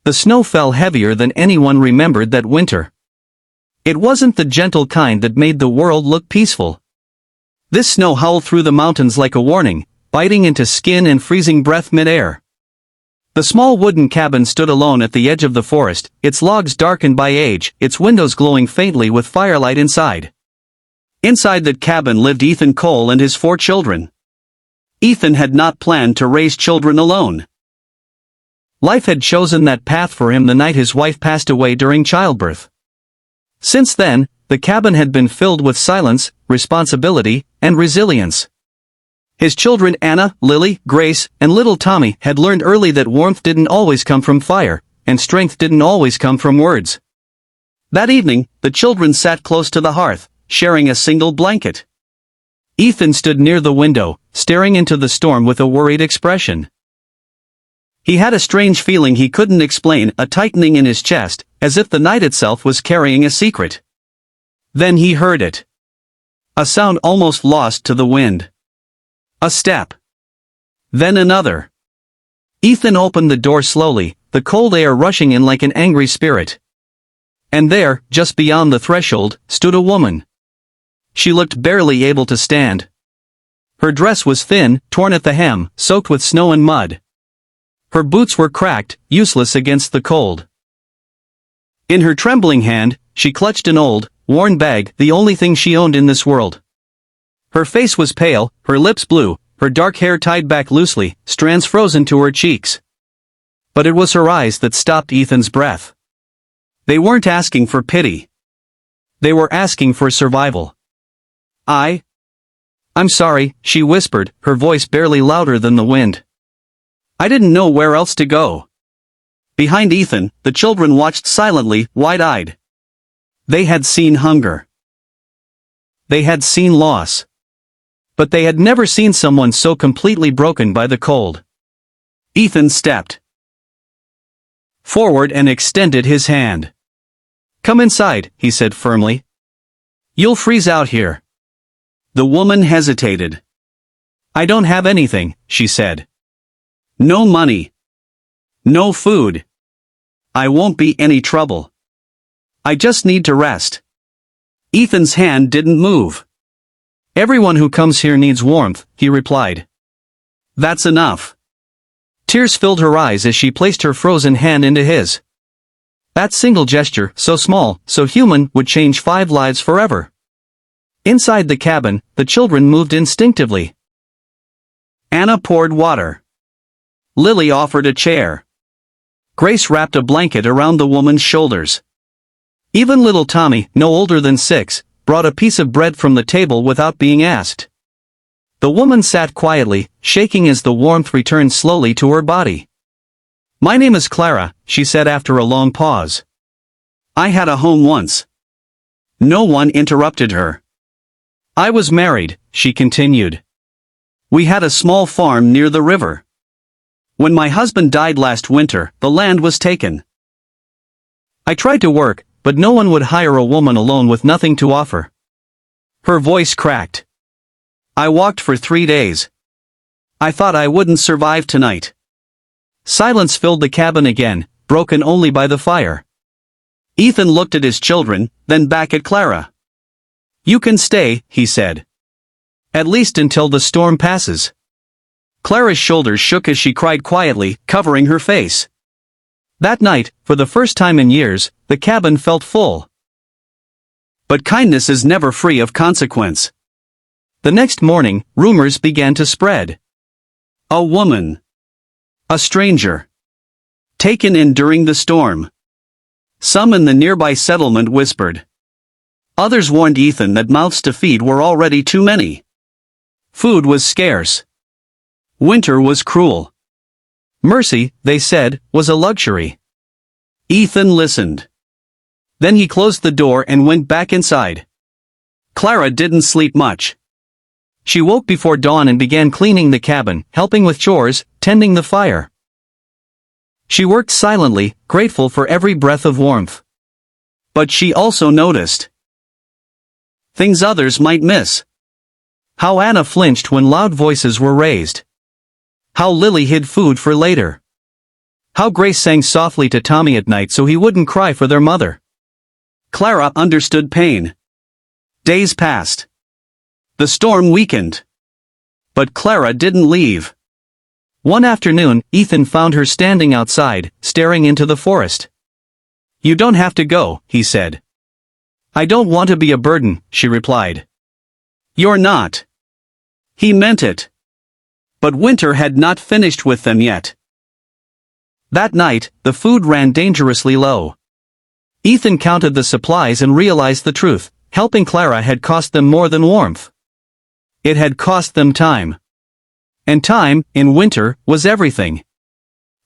The snow fell heavier than anyone remembered that winter. It wasn't the gentle kind that made the world look peaceful. This snow howled through the mountains like a warning, biting into skin and freezing breath mid-air. The small wooden cabin stood alone at the edge of the forest, its logs darkened by age, its windows glowing faintly with firelight inside. Inside that cabin lived Ethan Cole and his 4 children. Ethan had not planned to raise children alone. Life had chosen that path for him the night his wife passed away during childbirth. Since then, the cabin had been filled with silence, responsibility, and resilience. His children Anna, Lily, Grace, and little Tommy had learned early that warmth didn't always come from fire, and strength didn't always come from words. That evening, the children sat close to the hearth, sharing a single blanket. Ethan stood near the window, staring into the storm with a worried expression. He had a strange feeling he couldn't explain, a tightening in his chest, as if the night itself was carrying a secret. Then he heard it. A sound almost lost to the wind. A step. Then another. Ethan opened the door slowly, the cold air rushing in like an angry spirit. And there, just beyond the threshold, stood a woman. She looked barely able to stand. Her dress was thin, torn at the hem, soaked with snow and mud. Her boots were cracked, useless against the cold. In her trembling hand, she clutched an old, worn bag, the only thing she owned in this world. Her face was pale, her lips blue, her dark hair tied back loosely, strands frozen to her cheeks. But it was her eyes that stopped Ethan's breath. They weren't asking for pity. They were asking for survival. I'm sorry, she whispered, her voice barely louder than the wind. I didn't know where else to go. Behind Ethan, the children watched silently, wide-eyed. They had seen hunger. They had seen loss. But they had never seen someone so completely broken by the cold. Ethan stepped forward and extended his hand. Come inside, he said firmly. You'll freeze out here. The woman hesitated. I don't have anything, she said. No money. No food. I won't be any trouble. I just need to rest. Ethan's hand didn't move. Everyone who comes here needs warmth, he replied. That's enough. Tears filled her eyes as she placed her frozen hand into his. That single gesture, so small, so human, would change 5 lives forever. Inside the cabin, the children moved instinctively. Anna poured water. Lily offered a chair. Grace wrapped a blanket around the woman's shoulders. Even little Tommy, no older than 6, brought a piece of bread from the table without being asked. The woman sat quietly, shaking as the warmth returned slowly to her body. My name is Clara, she said after a long pause. I had a home once. No one interrupted her. I was married, she continued. We had a small farm near the river. When my husband died last winter, the land was taken. I tried to work, but no one would hire a woman alone with nothing to offer. Her voice cracked. I walked for 3 days. I thought I wouldn't survive tonight. Silence filled the cabin again, broken only by the fire. Ethan looked at his children, then back at Clara. You can stay, he said. At least until the storm passes. Clara's shoulders shook as she cried quietly, covering her face. That night, for the first time in years, the cabin felt full. But kindness is never free of consequence. The next morning, rumors began to spread. A woman. A stranger. Taken in during the storm. Some in the nearby settlement whispered. Others warned Ethan that mouths to feed were already too many. Food was scarce. Winter was cruel. Mercy, they said, was a luxury. Ethan listened. Then he closed the door and went back inside. Clara didn't sleep much. She woke before dawn and began cleaning the cabin, helping with chores, tending the fire. She worked silently, grateful for every breath of warmth. But she also noticed things others might miss. How Anna flinched when loud voices were raised. How Lily hid food for later. How Grace sang softly to Tommy at night so he wouldn't cry for their mother. Clara understood pain. Days passed. The storm weakened. But Clara didn't leave. One afternoon, Ethan found her standing outside, staring into the forest. "You don't have to go," he said. "I don't want to be a burden," she replied. "You're not." He meant it. But winter had not finished with them yet. That night, the food ran dangerously low. Ethan counted the supplies and realized the truth: helping Clara had cost them more than warmth. It had cost them time. And time, in winter, was everything.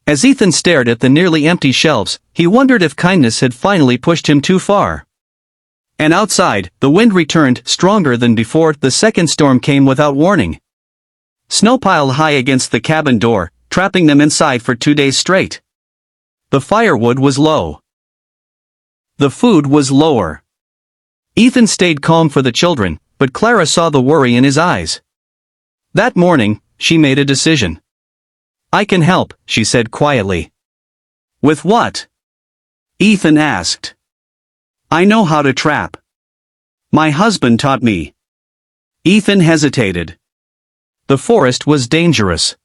As Ethan stared at the nearly empty shelves, he wondered if kindness had finally pushed him too far. And outside, the wind returned, stronger than before. The second storm came without warning. Snow piled high against the cabin door, trapping them inside for 2 days straight. The firewood was low. The food was lower. Ethan stayed calm for the children, but Clara saw the worry in his eyes. That morning, she made a decision. "I can help," she said quietly. "With what?" Ethan asked. "I know how to trap. My husband taught me." Ethan hesitated. The forest was dangerous.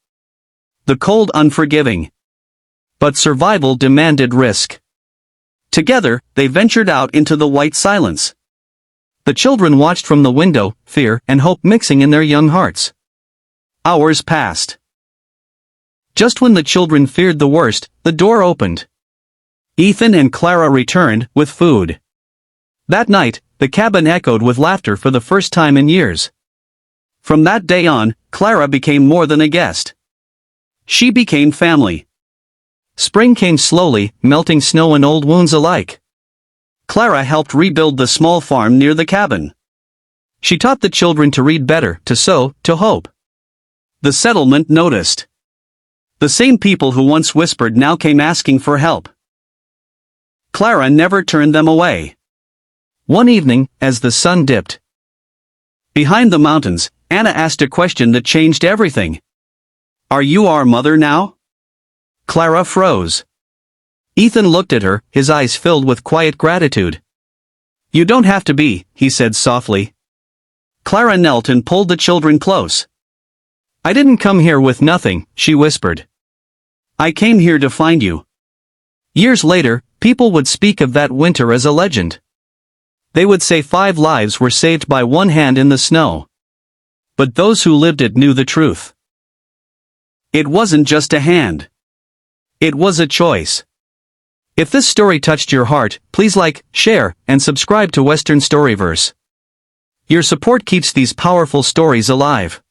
The cold unforgiving. But survival demanded risk. Together, they ventured out into the white silence. The children watched from the window, fear and hope mixing in their young hearts. Hours passed. Just when the children feared the worst, the door opened. Ethan and Clara returned, with food. That night, the cabin echoed with laughter for the first time in years. From that day on, Clara became more than a guest. She became family. Spring came slowly, melting snow and old wounds alike. Clara helped rebuild the small farm near the cabin. She taught the children to read better, to sew, to hope. The settlement noticed. The same people who once whispered now came asking for help. Clara never turned them away. One evening, as the sun dipped behind the mountains, Anna asked a question that changed everything. "Are you our mother now?" Clara froze. Ethan looked at her, his eyes filled with quiet gratitude. "You don't have to be," he said softly. Clara knelt and pulled the children close. "I didn't come here with nothing," she whispered. "I came here to find you." Years later, people would speak of that winter as a legend. They would say 5 lives were saved by one hand in the snow. But those who lived it knew the truth. It wasn't just a hand. It was a choice. If this story touched your heart, please like, share, and subscribe to Western Storyverse. Your support keeps these powerful stories alive.